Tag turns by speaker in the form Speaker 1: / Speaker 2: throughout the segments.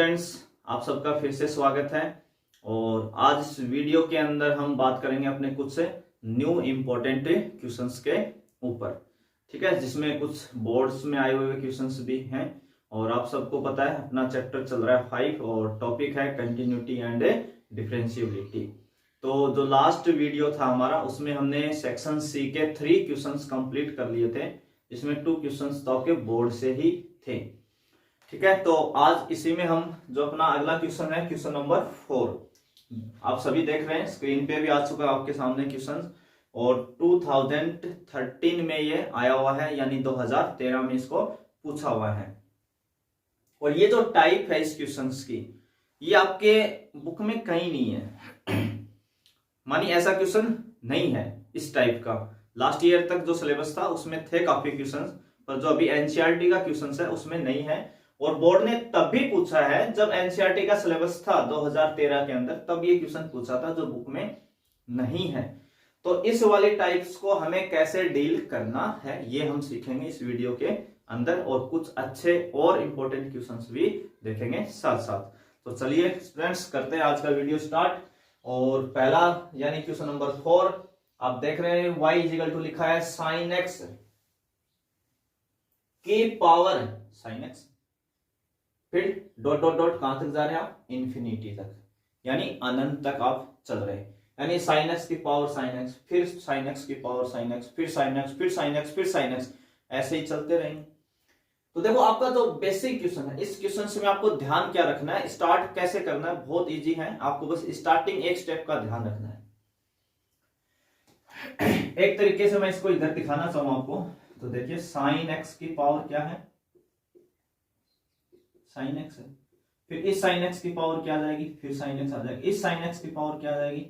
Speaker 1: Students, आप सबका फिर से स्वागत है। और आज इस वीडियो के अंदर हम बात करेंगे अपने कुछ से न्यू इम्पोर्टेंट क्वेश्चंस के ऊपर। ठीक है, जिसमें कुछ बोर्ड्स में आए हुए क्वेश्चंस भी हैं। और आप सबको पता है अपना चैप्टर चल रहा है 5 और टॉपिक है कंटिन्यूटी एंड डिफरेंशिएबिलिटी। तो जो लास्ट वीडियो था हमारा, उसमें हमने सेक्शन सी के 3 क्वेश्चंस कंप्लीट कर लिए थे, जिसमें 2 क्वेश्चंस तो आपके बोर्ड से ही थे। ठीक है, तो आज इसी में हम जो अपना अगला क्वेश्चन है, क्वेश्चन नंबर 4, आप सभी देख रहे हैं, स्क्रीन पे भी आ चुका है आपके सामने क्वेश्चन। और 2013 में ये आया हुआ है, यानी 2013 में इसको पूछा हुआ है। और ये जो टाइप है इस क्वेश्चंस की, ये आपके बुक में कहीं नहीं है। मानी ऐसा क्वेश्चन नहीं है इस टाइप का। लास्ट ईयर तक जो सिलेबस था उसमें थे काफी क्वेश्चंस, पर जो अभी एनसीईआरटी का क्वेश्चन है उसमें नहीं है। और बोर्ड ने तब भी पूछा है जब एनसीईआरटी का सिलेबस था 2013 के अंदर, तब ये क्वेश्चन पूछा था जो बुक में नहीं है। तो इस वाले टाइप्स को हमें कैसे डील करना है ये हम सीखेंगे इस वीडियो के अंदर, और कुछ अच्छे और इंपॉर्टेंट क्वेश्चंस भी देखेंगे साथ साथ। तो चलिए स्टूडेंट्स, करते हैं आज का वीडियो स्टार्ट। और पहला यानी क्वेश्चन नंबर 4 आप देख रहे हैं, y इक्वल टू लिखा है sin x की पावर sin x, फिर डॉट डॉट डॉट कहां तक जा रहे हैं आप, इंफिनिटी तक, यानी अनंत तक आप चल रहे हैं। यानी sin x की पावर sin x, फिर sin x की पावर sin x, फिर sin x, फिर sin x, फिर sin x, ऐसे ही चलते रहेंगे। तो देखो, आपका जो बेसिक क्वेश्चन है, इस क्वेश्चन में आपको ध्यान क्या रखना है, स्टार्ट कैसे करना है, बहुत इजी है। आपको बस स्टार्टिंग एक स्टेप का ध्यान रखना है। एक तरीके से मैं इसको इधर दिखाना चाहूं आपको, तो देखिए sin x की पावर क्या है, sin x है। फिर इस sin x की पावर क्या आ जाएगी, फिर sin x आ जाएगी। इस sin x की पावर क्या आ जाएगी,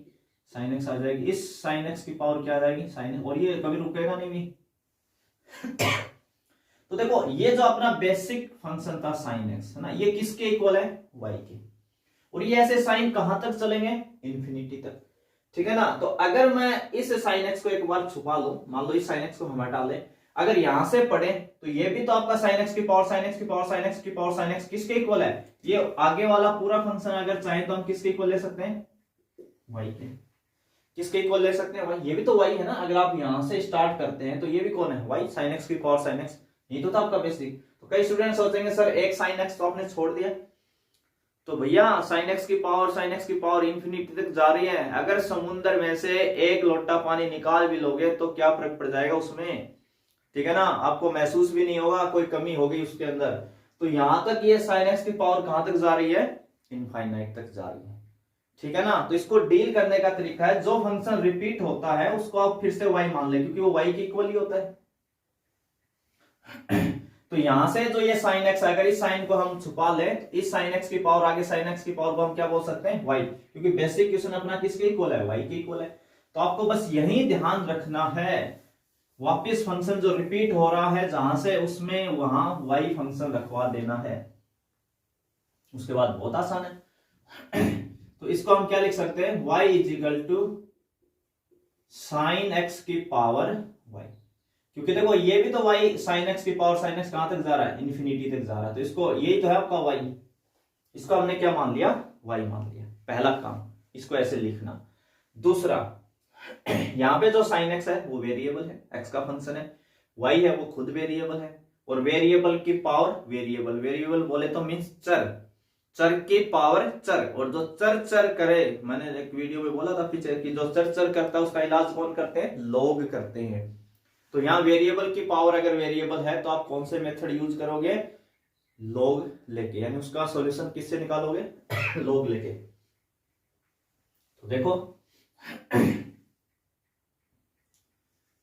Speaker 1: sin x आ जाएगी। इस sin x की पावर क्या आ जाएगी, sin x। और ये कभी रुकेगा नहीं भी। तो देखो, ये जो अपना बेसिक फंक्शन था sin x, है ना, ये किसके इक्वल है, y के। और ये ऐसे साइन कहां तक चलेंगे, इंफिनिटी तक। ठीक है ना। तो अगर मैं इस sin x को एक बार छुपा लूं, मान लो इस sin x को हम हटा लें, अगर यहां से पढ़े तो ये भी तो आपका sin x की पावर sin x की पावर sin x की पावर sin x किसके इक्वल है, ये आगे वाला पूरा फंक्शन अगर चाहे तो हम किसके इक्वल ले सकते हैं, y के। किसके इक्वल ले सकते हैं, y। ये भी तो y है ना। अगर आप यहां से स्टार्ट करते हैं तो ये भी कौन है, y, sin x की पावर sin x। ये तो था आपका बेसिक। तो कई स्टूडेंट सोचेंगे सर एक sin x तो आपने छोड़ दिया। तो भैया sin x की पावर इंफिनिटी तक जा रही है। अगर समुद्र में से एक लोटा पानी निकाल भी लोगे तो क्या फर्क पड़ जाएगा उसमें, ठीक है ना, आपको महसूस भी नहीं होगा कोई कमी होगी उसके अंदर। तो यहां तक ये sin x की पावर कहां तक जा रही है, इनफाइनाइट तक जा रही है। ठीक है ना। तो इसको डील करने का तरीका है, जो फंक्शन रिपीट होता है उसको आप फिर से y मान ले, क्योंकि वो y के इक्वल ही होता है। तो यहां से जो ये sin x, अगर इस साइन को हम छुपा ले, इस sin x की पावर आगे sin x की पावर को हम क्या बोल सकते हैं, y, क्योंकि बेसिक क्वेश्चन अपना किसके इक्वल है, y के इक्वल है। तो आपको बस यही ध्यान रखना है, वापिस फंक्शन जो रिपीट हो रहा है जहां से, उसमें वहां y फंक्शन रखवा देना है। उसके बाद बहुत आसान है। तो इसको हम क्या लिख सकते हैं, y is equal to sine x की पावर y, क्योंकि देखो ये भी तो y sin x की पावर sin x कहां तक जा रहा है, इन्फिनिटी तक जा रहा है। तो इसको, यही तो है आपका y, इसको हमने क्या मान लिया, y मान लिया। पहला काम, इसको ऐसे लिखना। दूसरा, यहां पे जो sin x है वो वेरिएबल है, x का फंक्शन है, y है वो खुद वेरिएबल है। और वेरिएबल की पावर वेरिएबल, वेरिएबल बोले तो मीन्स चर, चर की पावर चर। और जो चर चर करे, मैंने एक वीडियो में बोला था पीछे कि जो चर चर करता है उसका इलाज कौन करते हैं, लोग करते हैं। तो यहां वेरिएबल की पावर अगर वेरिएबल है तो आप कौन से मेथड यूज करोगे, लोग लेके, यानी उसका सॉल्यूशन किससे निकालोगे, लोग लेके। तो देखो,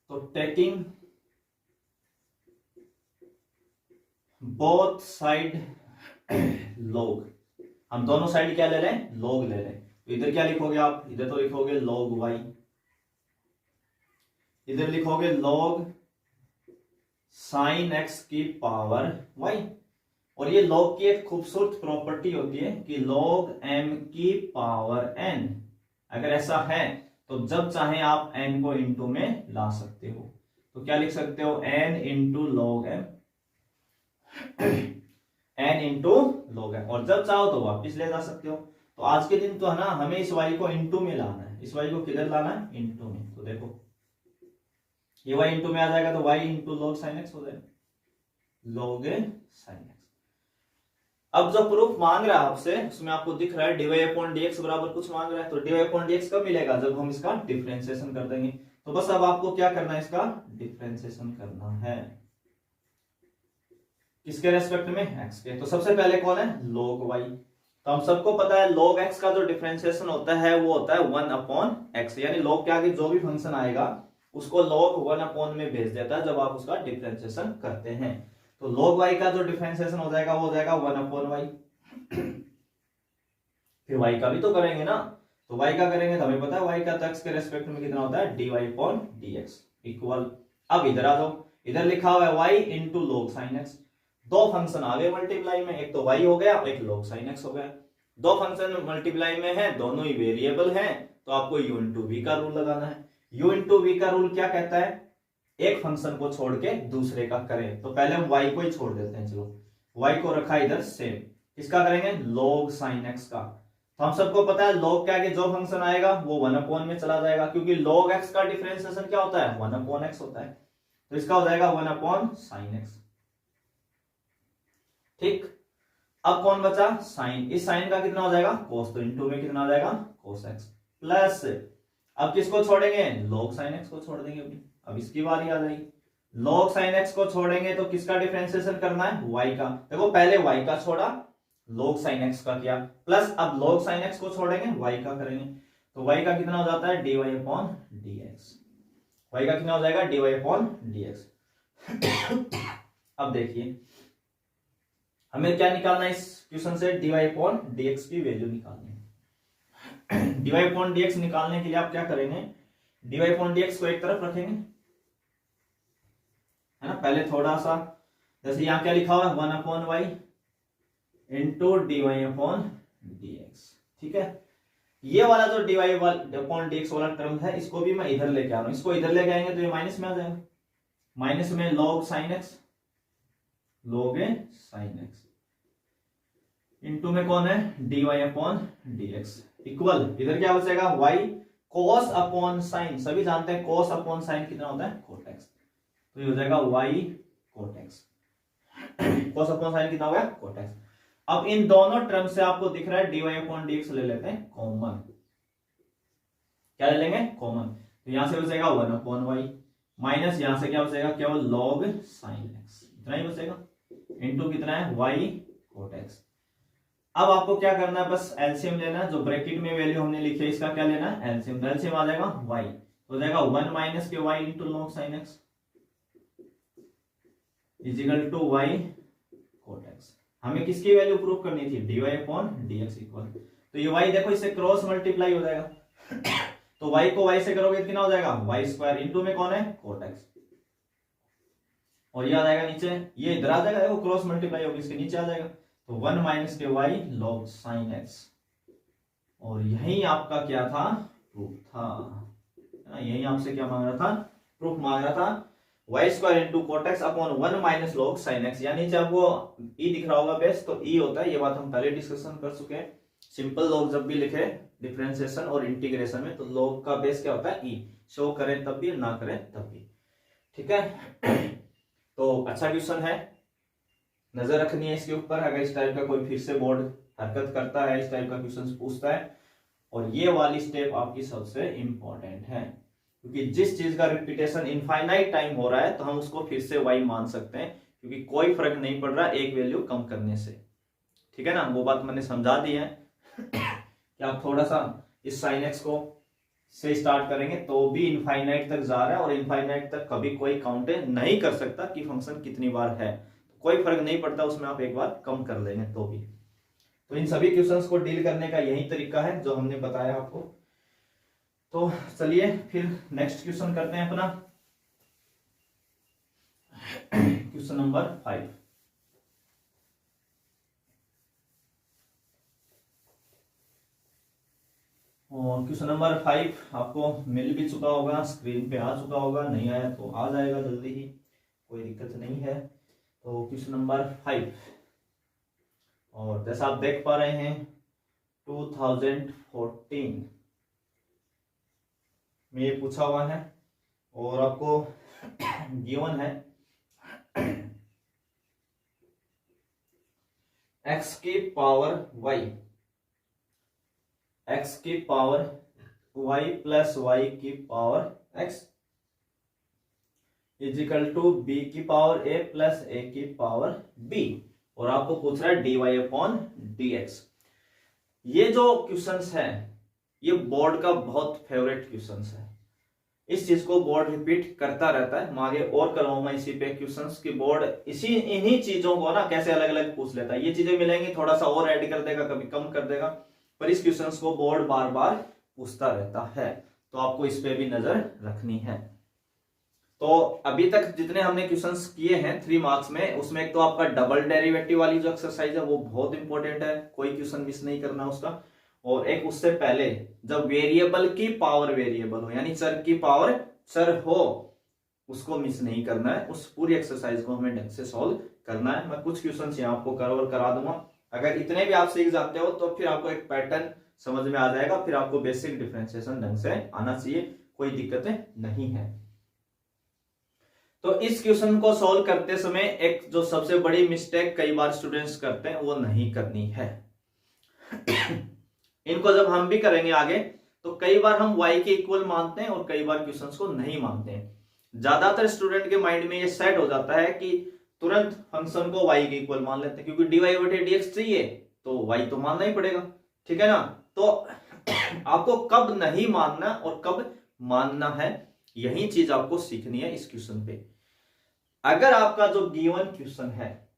Speaker 1: तो टेकिंग बोथ साइड लोग, हम दोनों साइड क्या ले लें, लोग ले लें। तो इधर क्या लिखोगे आप, इधर तो लिखोगे log y, इधर लिखोगे log sin x की पावर y। और ये log की एक खूबसूरत प्रॉपर्टी होती है कि log m की पावर n, अगर ऐसा है तो जब चाहे आप n को इंटू में ला सकते हो। तो क्या लिख सकते हो, n into log m। n into log n, और जब चाहो तो वापिस ले जा सकते हो। तो आज के दिन तो है ना हमें इस y को इंटू में लाना है, इस y को किधर लाना है, इंटू में। तो देखो ये y इंटू में आ जाएगा तो y into log sin x हो जाएगा, log sin x। अब जो प्रूफ मांग रहा है आपसे उसमें आपको दिख रहा है dy अपॉन dx बराबर कुछ मांग रहा है, तो dy अपॉन dx कब मिलेगा, जब हम इसका डिफरेंशिएशन कर देंगे। तो बस अब आपको क्या करना है, इसका डिफरेंशिएशन करना है, किसके रेस्पेक्ट में, x के। तो सबसे पहले कौन है, log y। तो हम सबको पता है log x का जो डिफरेंशिएशन होता है वो होता है 1 अपॉन x, यानी log के आगे जो भी फंक्शन आएगा उसको log 1 अपॉन में भेज देता है जब आप उसका डिफरेंशिएशन करते हैं। तो log y का जो डिफरेंशिएशन हो जाएगा वो हो जाएगा 1 अपॉन y। फिर y का भी तो करेंगे ना, तो y का करेंगे तो हमें पता है y का x के रेस्पेक्ट में कितना होता है, dy अपॉन dx इक्वल। अब इधर आ जाओ, इधर लिखा हुआ है y into log sin x। दो फंक्शन आ गए मल्टीप्लाई में, एक तो y हो गया, एक log sin x हो गया। दो फंक्शन मल्टीप्लाई में है, दोनों ही वेरिएबल हैं, तो आपको u इंटू वी का रूल लगाना है। u इंटू वी का रूल क्या कहता है, एक फंक्शन को छोड़ के दूसरे का करें। तो पहले हम y को ही छोड़ देते हैं, चलो y को रखा इधर सेम, किसका करेंगे, log sin x का। तो हम सबको पता है log के आगे जो फंक्शन आएगा वो 1 अपॉन में चला जाएगा, क्योंकि log x का डिफरेंशिएशन क्या होता है, 1 अपॉन x होता है। तो इसका हो जाएगा 1 अपॉन sin x। ठीक, अब कौन बचा, साइन। इस साइन का कितना हो जाएगा, cos। तो इंटू में कितना हो जाएगा, cos x प्लस, अब किसको छोड़ेंगे, log sin x को छोड़ देंगे अभी। अब इसकी बारी आ जाएगी, log sin x को छोड़ेंगे तो किसका डिफरेंशिएशन करना है, y का। देखो पहले y का छोड़ा, log sin x का किया, प्लस अब log sin x को छोड़ेंगे y का करेंगे। तो y का कितना हो जाता है, dy अपॉन dx। y का कितना हो जाएगा, dy अपॉन dx। अब देखिए हमें क्या निकालना है इस क्वेश्चन से, dy अपॉन dx की वैल्यू निकालनी है। dy अपॉन dx निकालने के लिए आप क्या करेंगे, dy अपॉन dx को एक तरफ रखेंगे, है ना। पहले थोड़ा सा, जैसे यहाँ क्या लिखा हुआ है, 1 upon y into dy upon dx। ठीक है, ये वाला जो dy अपॉन dx वाला टर्म है इसको भी मैं इधर लेके आ रहा हूं, इसको इधर लेके आएंगे तो ये माइनस में आ जाएगा, माइनस में log sin x, log sin x into में कौन है, dy अपॉन dx इक्वल, इधर क्या बचेगा, y cos अपॉन sin। सभी जानते हैं cos अपॉन sin कितना होता है, cot x। तो ये हो जाएगा y cot x। cos upon sin कितना हो गया, cot x। अब इन दोनों टर्म से आपको दिख रहा है dy अपॉन dx ले लेते हैं कॉमन। क्या ले लेंगे, कॉमन। तो यहां से बचेगा 1 अपॉन y माइनस यहां से क्या बचेगा, केवल log sin x, इतना ही बचेगा, इंटू कितना है, y cot x। अब आपको क्या करना है, बस एलसीएम लेना है, जो ब्रैकेट में वैल्यू हमने लिखी है इसका क्या लेना है, एलसीएम। एलसीएम आ जाएगा y, तो जाएगा 1 माइनस के y into log sin x is equal to y cot x। हमें किसकी वैल्यू प्रूव करनी थी, dy अपॉन dx इक्वल। तो ये y देखो इससे क्रॉस मल्टीप्लाई हो जाएगा, तो y को y से करोगे कितना हो जाएगा, y स्क्वायर इंटू में कौन है, cot x, और ये आ जाएगा नीचे, ये इधर आ जाएगा, देखो क्रॉस मल्टीप्लाई होगी इसके नीचे आ जाएगा। तो 1 माइनस के y log sin x, और यही आपका क्या था, प्रूफ था, है ना। यही आपसे क्या मांग रहा था, प्रूफ मांग रहा था, y square into cot x upon 1 minus log sin x। यानी जब वो e दिख रहा होगा बेस तो e होता है, ये बात हम पहले डिस्कशन कर चुके हैं। सिंपल log जब भी लिखे डिफरेंशिएशन और इंटीग्रेशन में, तो log का बेस क्या होता है, e। शो करें तब भी, ना करें तब भी, ठीक है। तो अच्छा क्वेश्चन है, नजर रखनी है इसके ऊपर। अगर इस टाइप का कोई फिर से बोर्ड हरकत करता है, इस टाइप का क्वेश्चन पूछता है, और ये वाली स्टेप आपकी सबसे इंपॉर्टेंट है, क्योंकि जिस चीज का रिपीटेशन इनफाइनाइट टाइम हो रहा है तो हम उसको फिर से y मान सकते हैं, क्योंकि कोई फर्क नहीं पड़ रहा एक वैल्यू कम करने से, ठीक है ना। वो बात मैंने समझा दी है कि आप थोड़ा सा इस sin x को से स्टार्ट करेंगे तो भी इनफाइनाइट तक जा रहा है, और इनफाइनाइट तक कभी कोई काउंट नहीं कर सकता कि फंक्शन कितनी बार है, कोई फर्क नहीं पड़ता उसमें, आप एक बार कम कर लेंगे तो भी। तो इन सभी क्वेश्चंस को डील करने का यही तरीका है जो हमने बताया आपको। तो चलिए फिर नेक्स्ट क्वेश्चन करते हैं अपना, क्वेश्चन नंबर 5। और क्वेश्चन नंबर 5 आपको मिल भी चुका होगा, स्क्रीन पे आ चुका होगा, नहीं आया तो आ जाएगा जल्दी ही, कोई दिक्कत नहीं है। तो क्वेश्चन नंबर 5, और जैसा आप देख पा रहे हैं 2014 में ये पूछा हुआ है और आपको गिवन है x की पावर y, x की पावर y प्लस y की power x is equal to b की पावर a प्लस a की पावर b, और आपको पूछ रहा है dy अपॉन dx। ये जो क्वेश्चंस है ये बोर्ड का बहुत फेवरेट क्वेश्चंस है। इस चीज को बोर्ड रिपीट करता रहता है। मैं आगे और करवाऊंगा इसी पे क्वेश्चंस की बोर्ड इन्हीं चीजों को ना कैसे अलग अलग पूछ लेता है। ये चीजें मिलेंगी, थोड़ा सा और ऐड कर देगा, कभी कम कर देगा, पर इस क्वेश्चंस को बोर्ड बार बार पूछता रहता है, तो आपको इस पे भी नजर रखनी है। तो अभी तक जितने हमने क्वेश्चंस किए हैं 3 मार्क्स में, उसमें एक तो आपका डबल डेरिवेटिव वाली जो एक्सरसाइज है वो बहुत इंपॉर्टेंट है, कोई क्वेश्चन मिस नहीं करना उसका। और एक उससे पहले जब वेरिएबल की पावर वेरिएबल हो, यानी चर की पावर चर हो, उसको मिस नहीं करना है। उस पूरी एक्सरसाइज को हमें ढंग से सॉल्व करना है। मैं कुछ क्वेश्चंस यहाँ आपको कवर करा दूंगा। अगर इतने भी आप सीख जाते हो तो फिर आपको एक पैटर्न समझ में आ जाएगा, फिर आपको बेसिक डिफरेंशिएशन ढंग से आना चाहिए, कोई दिक्कतें नहीं है। तो इस क्वेश्चन को सॉल्व करते समय एक जो सबसे बड़ी मिस्टेक कई बार स्टूडेंट्स करते हैं वो नहीं करनी है। इनको जब हम भी करेंगे आगे तो कई बार हम y के इक्वल मानते हैं और कई बार क्वेश्चंस को नहीं मानते हैं। ज्यादातर स्टूडेंट के माइंड में ये सेट हो जाता है कि तुरंत फंक्शन को y के इक्वल मान लेते हैं, क्योंकि dy/dx चाहिए तो y तो मानना ही पड़ेगा, ठीक है ना। तो आपको कब नहीं मानना और कब मानना है, यही चीज आपको सीखनी है इस क्वेश्चन पे। अगर आपका जो गिवन क्वेश्चन है,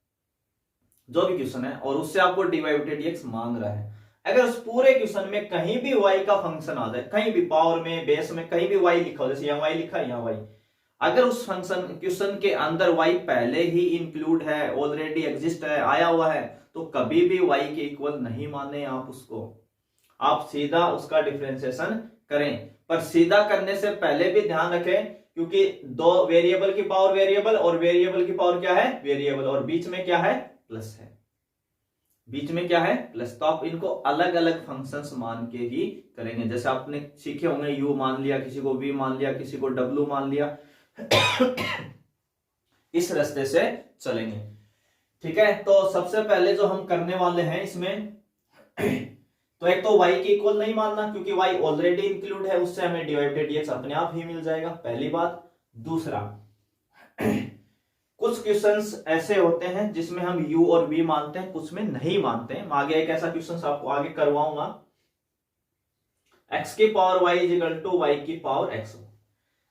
Speaker 1: जो भी क्वेश्चन है, और उससे आपको dy/dx मांग रहा है, अगर उस पूरे क्वेश्चन में कहीं भी y का फंक्शन आ जाए, कहीं भी पावर में, बेस में, कहीं भी y लिखा हो, जैसे यहाँ y लिखा है, यहाँ y, अगर उस फंक्शन क्वेश्चन के अंदर y पहले ही इंक्लूड है, ऑलरेडी एग्जिस्ट है, आया हुआ है, तो कभी भी y के इक्वल नहीं माने आप उसको। आप सीधा उसका डिफरेंशिएशन करें, पर सीधा करने से पहले भी ध्यान रखें, क्योंकि दो वेरिएबल की पावर वेरिएबल और वेरिएबल की पावर क्या है, वेरिएबल, और बीच में क्या है, प्लस है, बीच में क्या है, प्लस। तो आप इनको अलग अलग फंक्शंस मान के ही करेंगे। जैसे आपने सीखे होंगे u मान लिया, किसी को v मान लिया, किसी को w मान लिया, इस रास्ते से चलेंगे, ठीक है। तो सबसे पहले जो हम करने वाले हैं इसमें, तो एक तो y के इक्वल नहीं मानना, क्योंकि y ऑलरेडी इंक्लूड है, उससे हमें dy/dx अपने आप ही मिल जाएगा, पहली बात। दूसरा, कुछ क्वेश्चंस ऐसे होते हैं जिसमें हम u और v मानते हैं, कुछ में नहीं मानते हैं। मैं आगे एक ऐसा क्वेश्चन आपको आगे करवाऊंगा, x की power y equal to y की पावर x।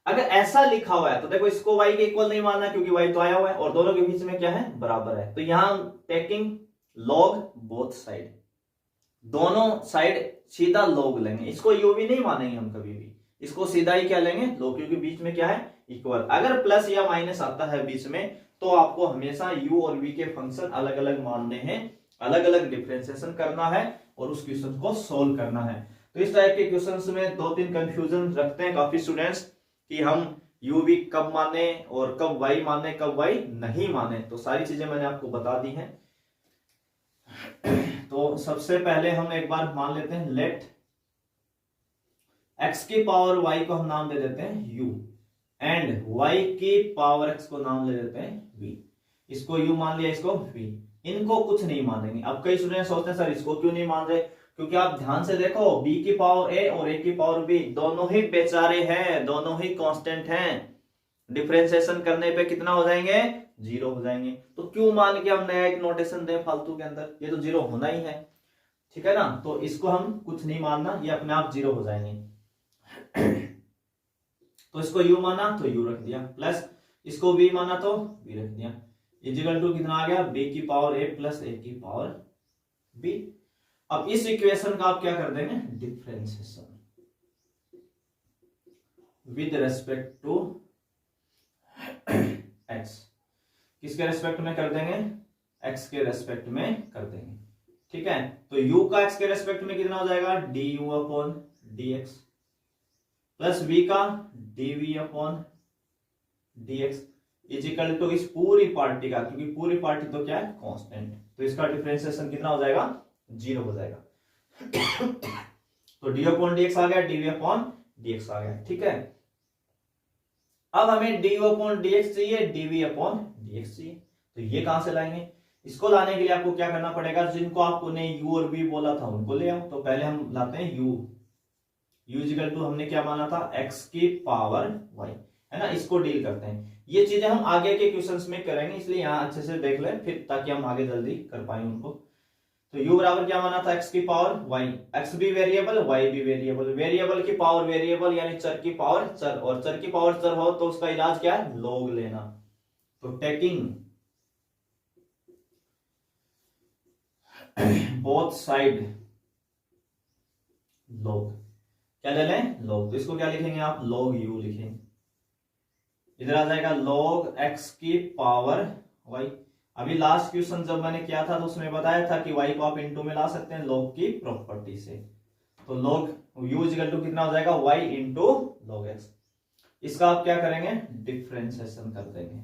Speaker 1: अगर ऐसा लिखा हुआ है तो देखो, इसको y के इक्वल नहीं मानना क्योंकि y तो आया हुआ है, और दोनों के बीच में क्या है, बराबर है। तो यहां टेकिंग log बोथ साइड, दोनों साइड सीधा log लेंगे, इसको u भी नहीं मानेंगे हम कभी भी, इसको सीधा ही क्या लेंगे, log, क्योंकि बीच में क्या है, इक्वल। अगर प्लस या माइनस आता है बीच में, तो आपको हमेशा u और v के फंक्शन अलग अलग मानने हैं, अलग अलग डिफरेंशिएशन करना है और उस क्वेश्चन को सोल्व करना है। तो इस टाइप के क्वेश्चंस में 2-3 कंफ्यूजन रखते हैं काफी स्टूडेंट्स कि हम u v कब माने और कब y माने, कब y नहीं माने। तो सारी चीजें मैंने आपको बता दी हैं। तो सबसे पहले हम एक बार मान लेते हैं, लेट x की पावर y को हम नाम दे देते हैं u, एंड y की पावर x को नाम ले देते हैं v। इसको u मान लिया, इसको v, इनको कुछ नहीं मानेंगे। अब कई स्टूडेंट सोचते हैं सर इसको क्यों नहीं मान रहे, क्योंकि आप ध्यान से देखो, b की पावर a और a की पावर b दोनों ही बेचारे हैं, दोनों ही कांस्टेंट हैं, डिफरेंशिएशन करने पे कितना हो जाएंगे, 0 हो जाएंगे। तो क्यों मान के हम नया एक नोटेशन दें फालतू के अंदर, ये तो 0 होना ही है, ठीक है ना। तो इसको हम कुछ नहीं मानना, ये अपने आप 0 हो जाएंगे। तो इसको u माना तो u रख दिया, प्लस इसको v माना तो v रख दिया, इक्वल टू कितना आ गया, b की पावर a प्लस a की पावर b। अब इस इक्वेशन का आप क्या कर देंगे, differentiation with respect to x, किसके रेस्पेक्ट में कर देंगे, x के रेस्पेक्ट में कर देंगे, ठीक है। तो u का x के रेस्पेक्ट में कितना हो जाएगा, du upon dx, plus v का dv upon dx, is equal to इस पूरी पार्टी का, क्योंकि पूरी पार्टी तो क्या है कांस्टेंट, तो इसका डिफरेंशिएशन कितना हो जाएगा 0 हो जाएगा। तो डी अपॉन डी एक्स आ गया, डीवी अपॉन डी एक्स आ गया, ठीक है। अब हमें डी अपॉन डी एक्स चाहिए, डीवी अपॉन डी एक्स चाहिए, तो ये कहां से लाएंगे? इसको लाने के लिए आपको क्या करना पड़ेगा, जिनको आपने यू और वी बोला था उनको ले आओ। तो पहले हम लाते हैं यू, यू इक्वल टू हमने क्या माना था एक्स की पावर वाई, है ना, इसको डील करते हैं। ये चीजें हम आगे के क्वेश्चंस में करेंगे, इसलिए यहां अच्छे से देख लें फिर, ताकि हम आगे जल्दी कर पाए उनको। तो u बराबर क्या माना था एक्स की पावर वाई, एक्स भी वेरिएबल वाई भी वेरिएबल, वेरिएबल की पावर वेरिएबल यानी चर की पावर चर, और चर की पावर चर हो तो उसका इलाज क्या है लॉग लेना। तो टेकिंग बोथ साइड लॉग, क्या ले लें लॉग, तो इसको क्या लिखेंगे आप लॉग u लिखेंगे, इधर आ जाएगा log x की पावर y। अभी लास्ट क्वेश्चन जब मैंने किया था तो उसमें बताया था कि y को आप इनटू में ला सकते हैं log की प्रॉपर्टी से। तो log u इक्वल टू कितना हो जाएगा y इंटू log x। इसका आप क्या करेंगे डिफरेंशिएशन कर देंगे,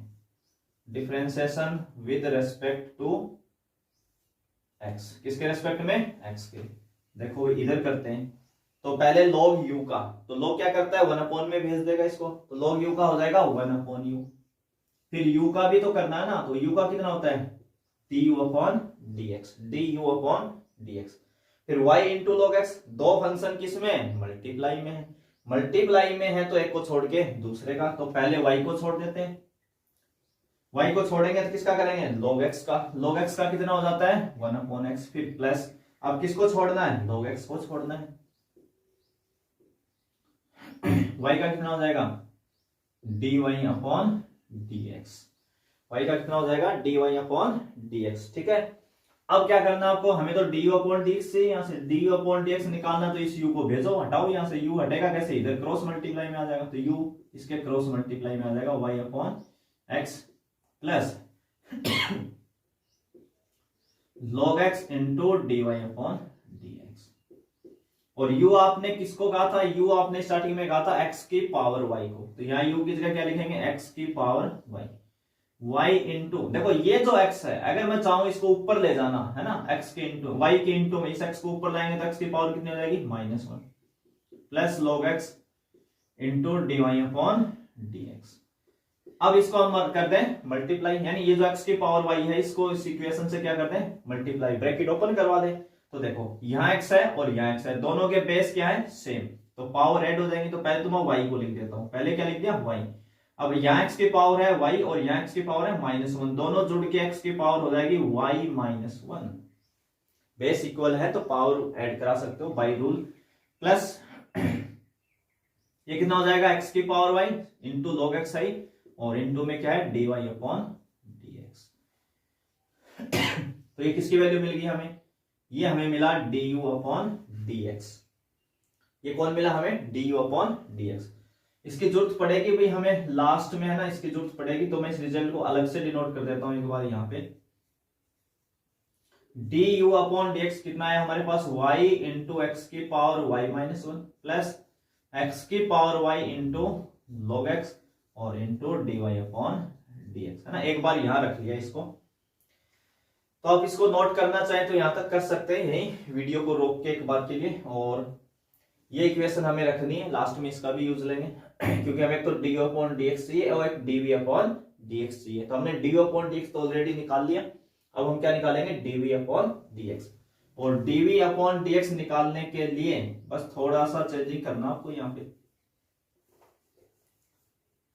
Speaker 1: differentiation with respect to x, किसके रेस्पेक्ट में x के। देखो इधर करते हैं, तो पहले log u का, तो log क्या करता है 1 अपॉन में भेज देगा इसको, तो log u का हो जाएगा 1 अपॉन u। फिर u का भी तो करना है ना, तो u का कितना होता है du upon dx, du upon dx। फिर y इंटू log x, दो फंक्शन किसमें मल्टीप्लाई में है, मल्टीप्लाई में है तो एक को छोड़ के दूसरे का, तो पहले y को छोड़ देते हैं, y को छोड़ेंगे तो किसका करेंगे log x का, log x का कितना हो जाता है 1 अपॉन x, फिर प्लस, अब किसको छोड़ना है log x को छोड़ना है, y का कितना हो जाएगा dy अपॉन dx, y का कितना हो जाएगा dy अपॉन dx, ठीक है। अब क्या करना आपको, हमें तो du अपॉन dx से यहां से du अपॉन dx निकालना, तो इस u को भेजो, हटाओ यहां से, u हटेगा कैसे, इधर क्रॉस मल्टीप्लाई में आ जाएगा, तो u इसके क्रॉस मल्टीप्लाई में आ जाएगा y upon x plus log x into dy upon dx। और u आपने किसको कहा था, u आपने स्टार्टिंग में कहा था x की पावर y को, तो यहाँ u की जगह क्या लिखेंगे x की पावर y, y इंटू, देखो ये जो x है अगर मैं चाहूं इसको ऊपर ले जाना है ना, x के इंटू y के इंटू में इस x को ऊपर लाएंगे तो x की पावर कितनी हो जाएगी -1 plus log x into dy upon dx। अब इसको हम कर दें मल्टीप्लाई, यानी ये जो x की पावर y है इसको इस इक्वेशन से क्या करते हैं मल्टीप्लाई, ब्रैकेट ओपन करवा दें, तो देखो यहाँ x है और यहाँ x है, दोनों के बेस क्या है सेम, तो पावर ऐड हो जाएंगी। तो पहले तो मैं y को लिख देता हूं, पहले क्या लिख दिया y, अब यहाँ x की पावर है y और यहाँ x की पावर है -1, दोनों जुड़ के x की पावर हो जाएगी y -1, बेस इक्वल है तो पावर ऐड करा सकते हो बाय रूल, प्लस ये कितना हो जाएगा x की power y into log x आई, और इंटू में क्या है dy अपॉन dx। तो ये किसकी वैल्यू मिल गई हमें, ये हमें मिला du अपॉन dx, ये कौन मिला हमें du अपॉन dx। इसकी जरूरत पड़ेगी भाई हमें लास्ट में, है ना, इसकी जरूरत पड़ेगी, तो मैं इस रिजल्ट को अलग से डिनोट कर देता हूं एक बार यहाँ पे। du अपॉन dx कितना है हमारे पास y इंटू एक्स की पावर y -1 प्लस x की power y into log x और इंटू dy अपॉन dx, है ना, एक बार यहां रख लिया इसको। तो आप इसको नोट करना चाहें तो यहां तक कर सकते हैं, यही वीडियो को रोक के एक बार के लिए, और ये इक्वेशन हमें रखनी है, लास्ट में इसका भी यूज लेंगे क्योंकि हमें एक तो du अपॉन dx चाहिए और एक dv अपॉन dx चाहिए। तो हमने du अपॉन dx तो ऑलरेडी निकाल लिया, अब हम क्या निकालेंगे dv अपॉन dx, और dv अपॉन dx निकालने के लिए बस थोड़ा सा चेंजिंग करना आपको यहाँ पे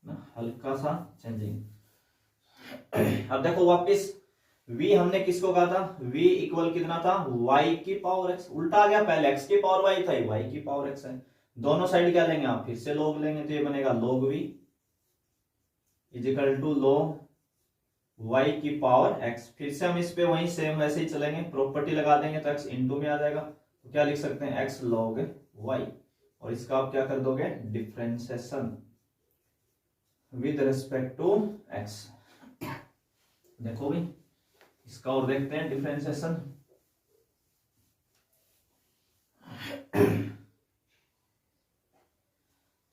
Speaker 1: ना, हल्का सा चेंजिंग। अब देखो वापस v हमने किसको कहा था, v इक्वल कितना था y की पावर x, उल्टा आ गया, पहले x की पावर y था, y की पावर x है, दोनों साइड क्या लेंगे आप फिर से log लेंगे, तो ये बनेगा log v is equal to log y की पावर x। फिर से हम इस पे वहीं सेम वैसे ही चलेंगे, प्रॉपर्टी लगा देंगे तो x इंटू में आ जाएगा, तो क्या लिख सकते हैं x log y, और इसका आप क्या कर दोगे differentiation with respect to x। देखो भी इसका और देखते हैं डिफरेंशिएशन।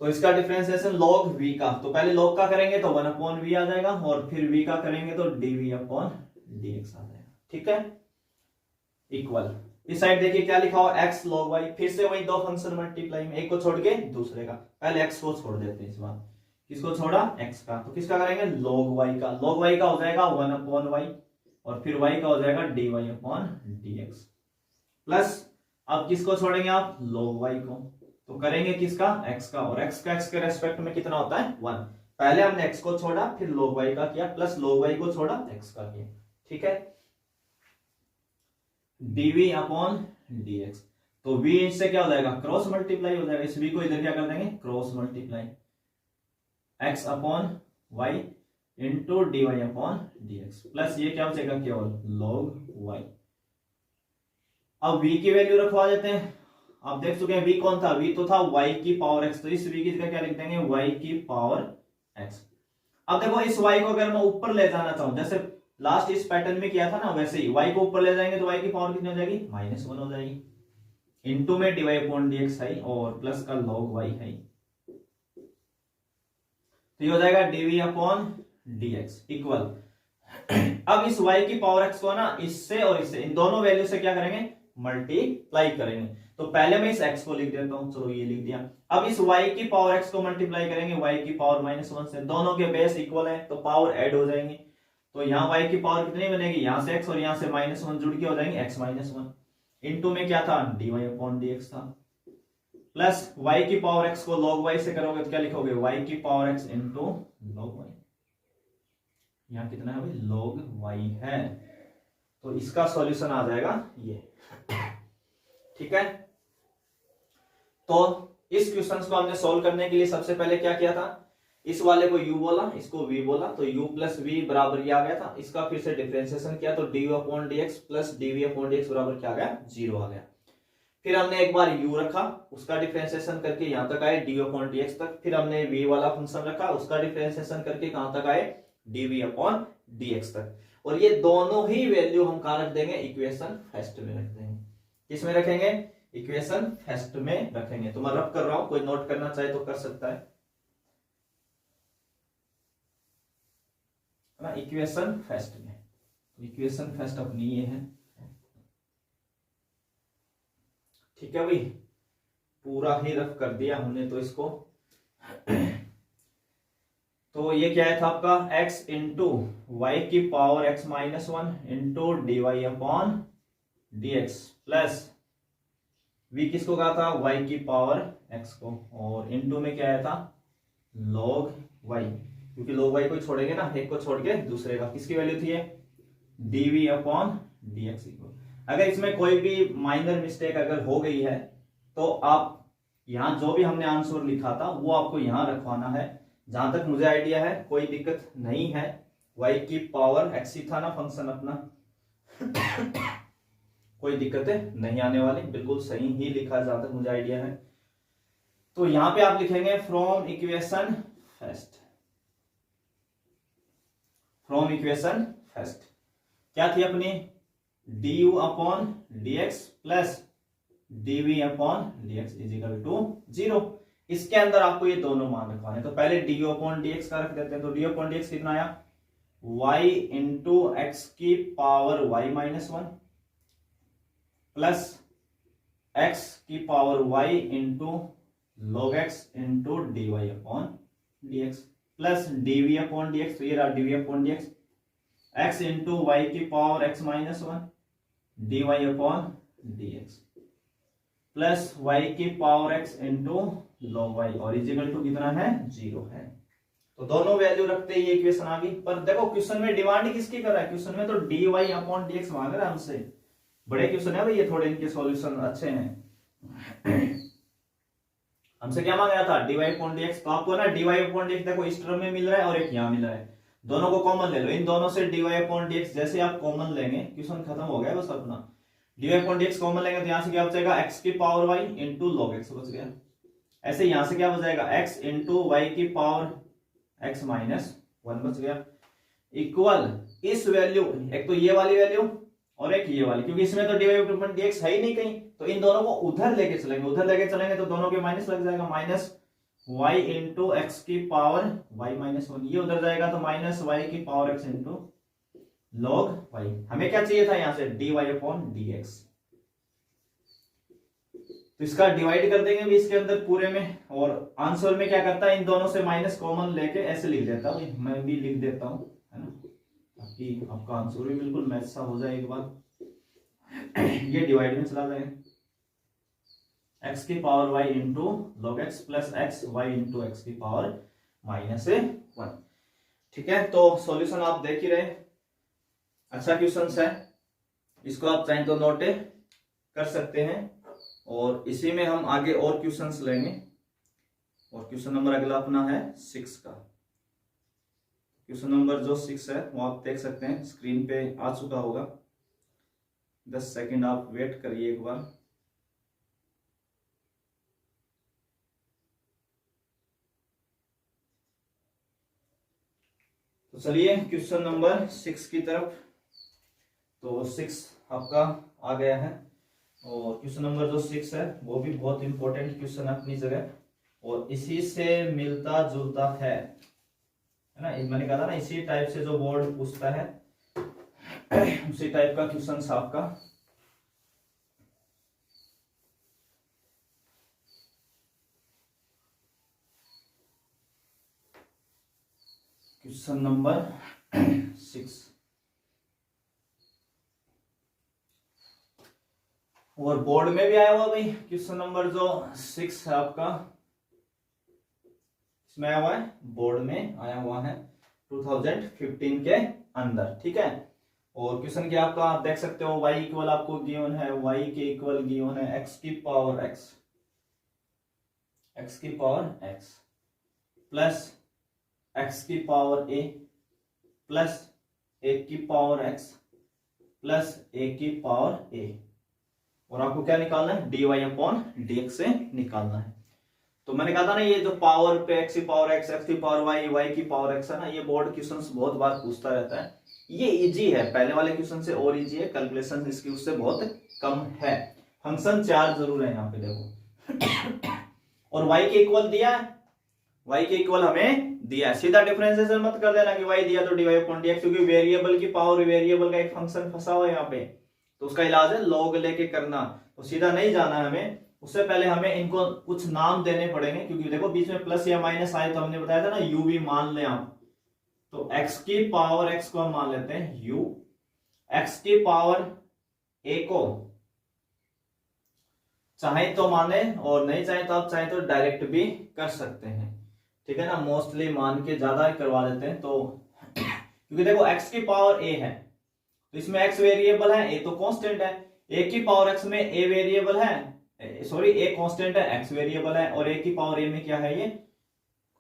Speaker 1: तो तो इसका डिफरेंशिएशन log v का, तो पहले log का करेंगे तो 1/v आ जाएगा, और फिर v का करेंगे तो dv/dx आ जाएगा। ठीक है, इक्वल। इस साइड देखिए क्या लिखा हुआ, x log y, फिर से वही दो फंक्शन मल्टीप्लाई में, एक को छोड़ के दूसरे का, पहले x को छोड़ देते हैं इस बार, किसको छोड़ा, x का, तो किसका करेंगे, log y का। log y का हो जाएगा 1/y, और फिर y का हो जाएगा dy/dx, प्लस अब किसको छोड़ेंगे आप, log y को, तो करेंगे किसका, x का, और x का x के रेस्पेक्ट में कितना होता है 1, पहले हमने x को छोड़ा फिर log y का किया, प्लस log y को छोड़ा x का किया। ठीक है, dv/dx, तो v इससे क्या हो जाएगा, क्रॉस मल्टीप्लाई हो जाएगा, इस v को इधर क्या कर देंगे, cross multiply, x/y into dy/dx, plus ये क्या बचेगा, केवल log y। अब v की वैल्यू रखवा देते हैं, आप देख चुके हैं v कौन था, v तो था y की पावर x, तो इस v की जगह क्या लिख देंगे, y की पावर x। अब देखो इस y को अगर मैं ऊपर ले जाना चाहूं, जैसे लास्ट इस पैटर्न में किया था ना, वैसे ही y को ऊपर ले जाएंगे तो y की पावर कितनी हो जाएगी, -1 हो जाएगी, इनटू में dy/dx है और प्लस का log y है, तो ये हो जाएगा dv/dx इक्वल। अब इस y की पावर x को ना इससे और इससे, इन दोनों वैल्यू से क्या करेंगे, मल्टीप्लाई करेंगे, तो पहले मैं इस x को लिख देता हूं, चलो ये लिख दिया। अब इस y की पावर x को मल्टीप्लाई करेंगे y की पावर -1 से, दोनों के बेस इक्वल है तो पावर ऐड हो जाएंगे, तो यहाँ y की पावर कितनी बनेगी, यहाँ से x और यहाँ से -1 जुड़ के हो जाएंगे x-1, इनटू में क्या था, dy/dx था, प्लस y की पावर x को log y से करोगे तो क्या लिखोगे, y की power x into log y, यहाँ कितना है भाई, log y है, तो इसका सॉल्यूशन आ जाएगा ये। ठीक है, तो इस क्वेश्चन को हमने सोल्व करने के लिए सबसे पहले क्या किया था, इस वाले को u बोला, इसको v बोला, तो u प्लस v बराबर ये आ गया था, इसका फिर से डिफरेंशिएशन किया तो du/dx प्लस dv/dx बराबर क्या आ गया, 0 आ गया। फिर हमने एक बार u रखा, उसका डिफरेंशिएशन करके यहां तक आए du/dx तक, फिर हमने v वाला फंक्शन रखा, उसका डिफरेंशिएशन करके कहां तक आए, dv/dx तक, और ये दोनों ही वैल्यू हम कहां रख देंगे, इक्वेशन फर्स्ट में रख देंगे। किसमें रखेंगे, इक्वेशन फर्स्ट में रखेंगे, तो मैं रब कर रहा हूं, कोई नोट करना चाहे तो कर सकता है ना, इक्वेशन फर्स्ट में, इक्वेशन फर्स्ट अपनी ये है। ठीक है भाई, पूरा ही रफ कर दिया हमने तो इसको। तो ये क्या है था आपका, x इंटू वाई की power x-1 into dy/dx plus v किसको कहा था, y की पावर x को, और इंटू में क्या आया था, log y, क्योंकि log y को छोड़ेंगे ना, एक को छोड़ के दूसरे का, किसकी वैल्यू थी ये, dv/dx। अगर इसमें कोई भी माइनर मिस्टेक अगर हो गई है तो आप यहां जो भी हमने आंसर लिखा था वो आपको यहां रखवाना है, जहां तक मुझे आइडिया है कोई दिक्कत नहीं है। y की पावर x ही था ना फंक्शन अपना, कोई दिक्कत नहीं आने वाली, बिल्कुल सही ही लिखा जहां तक मुझे आइडिया है। तो यहां पे आप लिखेंगे from equation first, from equation first क्या थी अपनी, du/dx plus dv/dx is equal to 0। इसके अंदर आपको ये दोनों मान रखवाने, तो पहले du/dx का रख देते हैं, तो du/dx कितना आया, y इंटू एक्स की पावर y-1 प्लस x की power y into log x into dy/dx plus dv/dx, तो ये रहा dv/dx, x इंटू y की power x-1 dy/dx plus y की power x into log y, और इजिकल टू कितना है, 0 है। तो दोनों वैल्यू रखते ही इक्वेशन आ गई। पर देखो क्वेश्चन में डिमांड किसकी कर रहा है, क्वेश्चन में तो dy/dx मांग रहा है हमसे, बड़े क्वेश्चन है भाई ये, थोड़े इनके सॉल्यूशन अच्छे हैं। हमसे क्या मांग रहा था, dy/dx, तो आपको ना dy/dx देखो इस टर्म में मिल रहा है और एक यहाँ मिल रहा है, दोनों को कॉमन ले लो, इन दोनों से dy/dx जैसे आप कॉमन लेंगे, क्वेश्चन खत्म हो गया बस अपना। dy/dx कॉमन लेंगे तो यहाँ से क्या बचेगा, x की power y into log x बच गया, ऐसे यहां से क्या बचेगा, x इंटू वाई की पावर x-1 बच गया, इक्वल इस वैल्यू, एक तो ये वाली वैल्यू और एक ये वाली, क्योंकि इसमें तो dy/dx है ही नहीं कहीं, तो इन दोनों को उधर लेके चलेंगे, उधर लेके चलेंगे तो दोनों के माइनस लग जाएगा, y इंटू एक्स की पावर y माइनस 1, ये उधर जाएगा तो माइनस वाई की power x into log y। हमें क्या चाहिए था यहां से dy अपॉन dx, तो इसका डिवाइड कर देंगे भी इसके अंदर पूरे में, और आंसर में क्या करता है इन दोनों से माइनस कॉमन लेके ऐसे लिख देता हूं, मैं भी लिख देता हूं, है ना, ताकि आपका आंसर भी बिल्कुल मैच सा हो जाए एक बार। ये डिवाइड में चला जाए, x की power y into log x plus x y into x की पावर माइनस 1। ठीक है, तो सॉल्यूशन आप देख ही रहे, अच्छा क्वेश्चन है, इसको आप चाहें तो नोट कर सकते हैं, और इसी में हम आगे और क्वेश्चंस लेंगे। और क्वेश्चन नंबर अगला अपना है 6 का। क्वेश्चन नंबर जो 6 है वो आप देख सकते हैं, स्क्रीन पे आ चुका होगा, 10 सेकंड आप वेट करिए एक बार। तो चलिए क्वेश्चन नंबर 6 की तरफ। तो 6 आपका आ गया है, और क्वेश्चन नंबर जो 6 है वो भी बहुत इंपॉर्टेंट क्वेश्चन है अपनी जगह, और इसी से मिलता जुलता है ना, मैंने कहा था ना इसी टाइप से जो बोर्ड पूछता है उसी टाइप का क्वेश्चन आपका। क्वेश्चन नंबर 6, और बोर्ड में भी आया हुआ भाई क्वेश्चन नंबर जो 6 है आपका, इसमें आया हुआ है, बोर्ड में आया हुआ है 2015 के अंदर। ठीक है, और क्वेश्चन क्या आपका आप देख सकते हो, y इक्वल आपको गिवन है, y के इक्वल गिवन है x की पावर x, x की पावर x प्लस x की पावर a प्लस a की पावर x प्लस a की पावर a, और आपको क्या निकालना है dy अपॉन dx से निकालना है। तो मैंने कहा था ना ये जो पावर पे x की पावर x, x की पावर y, y की पावर x है ना, ये बोर्ड क्वेश्चंस बहुत बार पूछता रहता है। ये इजी है, पहले वाले क्वेश्चन से और इजी है, कैलकुलेशन इसकी उससे बहुत कम है। फंक्शन 4 जरूर है यहाँ पे देखो, और y के इक्वल दिया है, y के इक्वल हमें दिया, सीधा डिफरेंशिएशन मत कर देना कि y दिया तो dy अपॉन dx, क्योंकि वेरिएबल की पावर वेरिएबल का एक फंक्शन फंसा हुआ है यहाँ पे, तो उसका इलाज है लॉग लेके करना, तो सीधा नहीं जाना है हमें, उससे पहले हमें इनको कुछ नाम देने पड़ेंगे, क्योंकि देखो बीच में प्लस या माइनस आए तो हमने बताया था ना u भी मान लें आप, तो x की पावर x को हम मान लेते हैं u, x की पावर a को चाहे तो माने और नहीं चाहे तो आप चाहे तो डायरेक्ट भी कर सकते हैं। ठीक है ना, मोस्टली मान के ज्यादा करवा देते हैं, तो क्योंकि देखो x की पावर a है तो इसमें x वेरिएबल है, a तो कांस्टेंट है, a की पावर x में a वेरिएबल है, सॉरी a कांस्टेंट है, x वेरिएबल है, और a की पावर a में क्या है, ये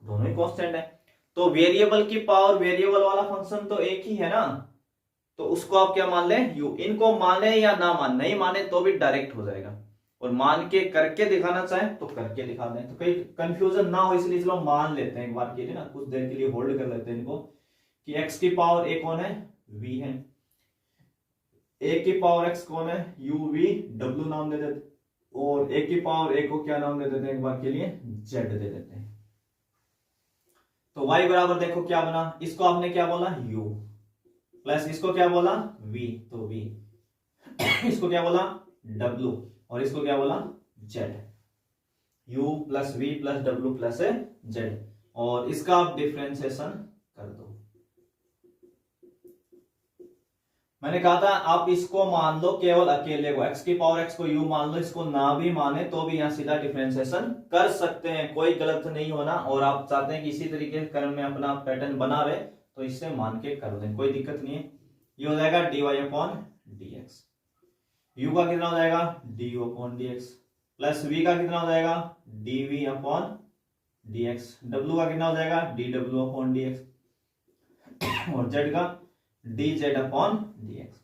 Speaker 1: दोनों ही कांस्टेंट है, तो वेरिएबल की पावर वेरिएबल वाला फंक्शन तो एक ही है ना, तो उसको आप क्या मान लें u। इनको माने या ना मान, नहीं माने तो भी डायरेक्ट हो जाएगा, और मान के करके दिखाना चाहे तो करके दिखा दें, तो कहीं कंफ्यूजन ना हो, इसलिए चलो मान लेते हैं एक बार के लिए ना, कुछ देर के लिए होल्ड कर लेते हैं इनको, कि x की पावर a कौन है v है, a की पावर x कौन है u v w नाम दे देते, और a की पावर a को क्या नाम दे देते हैं एक बार के लिए z दे देते हैं। तो y बराबर देखो क्या बना, इसको आपने क्या बोला u, प्लस इसको क्या बोला v, तो v इसको क्या बोला w, और इसको क्या बोला z, u plus v plus w plus z, और इसका आप डिफरेंशिएशन कर दो। मैंने कहा था आप इसको मान लो केवल अकेले को, x की पावर x को u मान लो, इसको ना भी माने तो भी यहाँ सीधा डिफरेंशिएशन कर सकते हैं, कोई गलत नहीं होना, और आप चाहते हैं कि इसी तरीके से क्रम में अपना पैटर्न बना रहे तो इससे मान के कर दें, कोई दिक्कत नहीं है। ये हो जाएगा dy अपॉन dx, u का कितना हो जाएगा du upon dx, plus v का कितना हो जाएगा dv अपॉन dx, w का कितना हो जाएगा dw अपॉन dx, और z का dz अपॉन dx।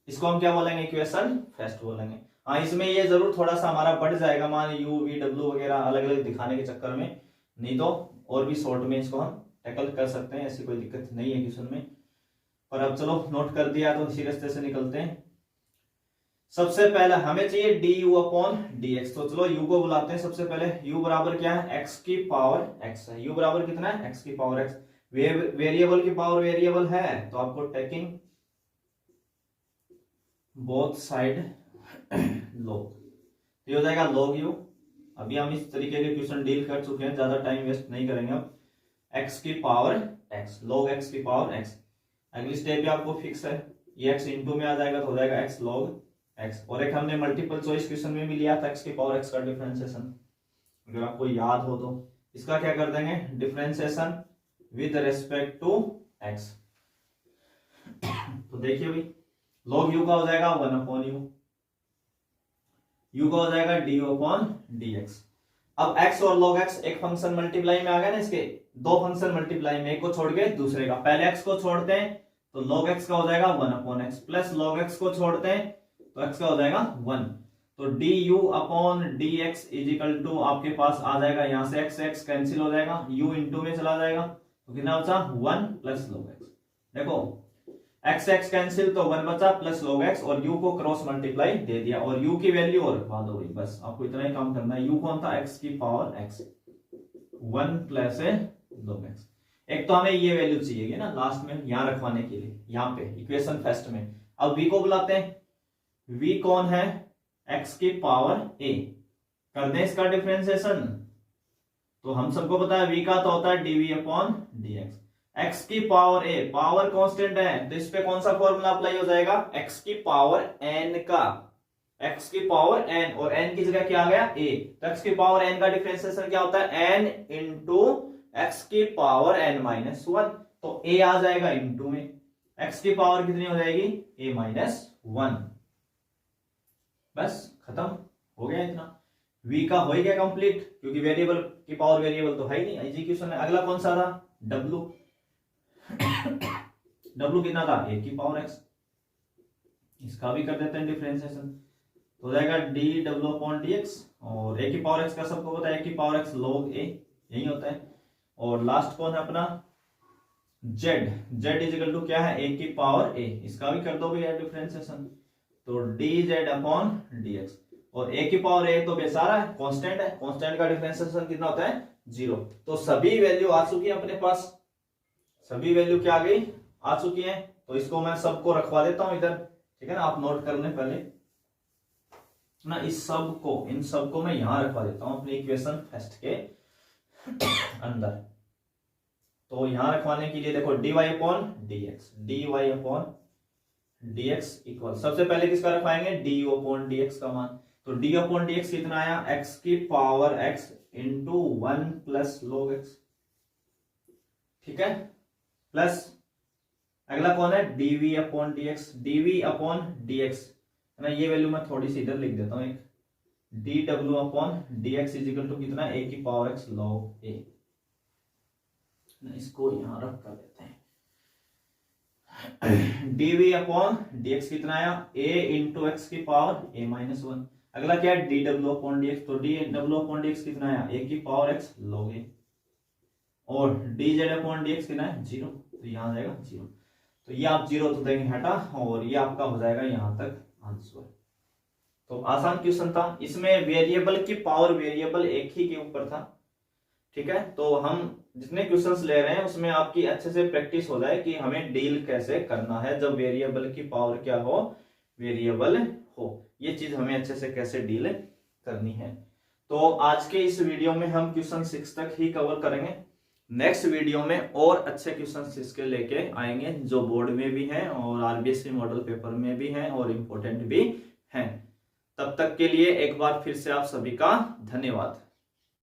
Speaker 1: इसको हम क्या बोलेंगे इक्वेशन फर्स्ट बोलेंगे। हाँ, इसमें ये जरूर थोड़ा सा हमारा बढ़ जाएगा, मान u v w वगैरह अलग अलग दिखाने के चक्कर में, नहीं तो और भी शॉर्ट में इसको हम टैकल कर सकते हैं, ऐसी कोई दिक्कत नहीं है क्वेश्चन में। पर अब चलो नोट कर दिया तो इसी रास्ते से निकलते हैं। सबसे पहले हमें चाहिए D u upon d x. तो चलो यू को बुलाते हैं सबसे पहले। यू बराबर क्या है, एक्स की पावर एक्स है। यू बराबर कितना है, एक्स की पावर एक्स। वेरिएबल की पावर वेरिएबल है तो आपको टेकिंग बोथ साइड लॉग, ये हो जाएगा लॉग यू। अभी हम इस तरीके के क्वेश्चन डील कर चुके हैं, ज्यादा टाइम वेस्ट नहीं करेंगे अब। एक्स की पावर एक्स, लॉग एक्स की पावर एक्स। अगली स्टेप पे आपको फिक्स है, ये एक्स इंटू में आ जाएगा तो हो जाएगा एक्स लॉग एक्स। और एक हमने मल्टीपल चॉइस क्वेश्चन में भी लिया था एक्स की पावर एक्स का डिफरेंशिएशन, अगर आपको याद हो तो। इसका क्या कर देंगे, differentiation with respect to x. तो देखिए भाई, लॉग यू का हो जाएगा 1 अपॉन यू, यू का हो जाएगा डी अपॉन डी एक्स। अब x और log x एक फंक्शन मल्टीप्लाई में आ गया ना, इसके दो फंक्शन मल्टीप्लाई में, एक को छोड़ के दूसरे का। पहले x को छोड़ते हैं तो log x का हो जाएगा 1 upon x, plus log x को छोड़ते हैं तो x का हो जाएगा 1। तो d u upon d x is equal to आपके पास आ जाएगा, यहां से x कैंसिल हो जाएगा, u इंटू में चला जाएगा तो कितना बचा 1 प्लस log x। देखो x कैंसिल तो 1 बचा प्लस log x, और u को क्रॉस मल्टीप्लाई दे दिया और u की वैल्यू और रखवा दो भाई, बस आपको इतना ही काम करना है। u कौन था, x की power x, 1 plus log x। एक तो हमें ये वैल्यू चाहिए ना लास्ट में यहां रखवाने के लिए, यहाँ पे इक्वेशन फर्स्ट में। अब v को बुलाते हैं, v कौन है, x की पावर a। कर दें इसका डिफरेंशिएशन, तो हम सबको पता है v का तो होता है dv अपॉन dx। x की पावर a, पावर कांस्टेंट है तो इस पे कौन सा फॉर्मूला अप्लाई हो जाएगा, x की पावर n का, x की पावर n, और n की जगह क्या आ गया a। तो x की पावर n का डिफरेंशिएशन क्या होता है, n इंटू x की पावर n माइनस 1। तो a आ जाएगा इंटू में, x की पावर कितनी हो जाएगी, a माइनस 1। बस खत्म हो गया इतना। v का हो ही गया कंप्लीट, क्योंकि वेरिएबल की पावर वेरिएबल तो है ही नहीं, एग्जीक्यूशन है। अगला कौन सा था, w। w कितना था, a की पावर x, इसका भी कर देते हैं डिफरेंशिएशन, तो हो जाएगा D W upon d x. और a की पावर x का सबको पता है, a की पावर x log a, यही होता है। और लास्ट कौन है अपना z, z is equal to क्या है, a की पावर a, इसका भी कर दो भैया डिफरेंशिएशन, तो dz अपॉन dx। और a की पावर a तो बेसारा है, कांस्टेंट है, कांस्टेंट का डिफरेंशिएशन कितना होता है, 0। तो सभी वैल्यू आ चुकी है अपने पास, सभी वैल्यू क्या आ गई, आ चुकी है। तो इसको मैं सबको रखवा देता हूं इधर, ठीक है ना, आप नोट कर लें पहले ना, इस सब को, इन सब को मैं यहां रखवा देता हूं अपने इक्वेशन फर्स्ट के अंदर। तो यहां रखवाने के लिए देखो dy upon dx, dy upon dx equal, सबसे पहले किसका रखवाएंगे, du अपॉन dx का मान। तो d अपॉन dx कितना आया, x की power x into 1 plus log x, ठीक है, प्लस अगला कौन है, dv upon dx, dv upon dx है ना, ये वैल्यू मैं थोड़ी सी इधर लिख देता हूं, एक dw upon dx is equal to कितना, a की पावर x log a। इसको यहां रख कर देते हैं, dv अपॉन dx कितना आया, a इंटू एक्स की पावर a माइनस 1। अगला क्या है, dw अपॉन dx, तो dw अपॉन dx कितना आया, a की पावर x log a। और dz अपॉन dx कितना है, 0, तो यहां जाएगा 0। तो ये आप 0 तो देंगे हटा, और ये आपका हो जाएगा यहां तक आंसर। तो आसान क्वेश्चन था, इसमें वेरिएबल की पावर वेरिएबल एक ही के ऊपर था, ठीक है। तो हम जितने क्वेश्चंस ले रहे हैं उसमें आपकी अच्छे से प्रैक्टिस हो जाए कि हमें डील कैसे करना है जब वेरिएबल की पावर क्या हो, वेरिएबल हो, ये चीज हमें अच्छे से कैसे डील करनी है। तो आज के इस वीडियो में हम क्वेश्चन 6 तक ही कवर करेंगे। नेक्स्ट वीडियो में और अच्छे क्वेश्चन इसके लेके आएंगे जो बोर्ड में भी हैं और आरबीएससी मॉडल पेपर में भी हैं और इम्पोर्टेंट भी हैं। तब तक के लिए एक बार फिर से आप सभी का धन्यवाद।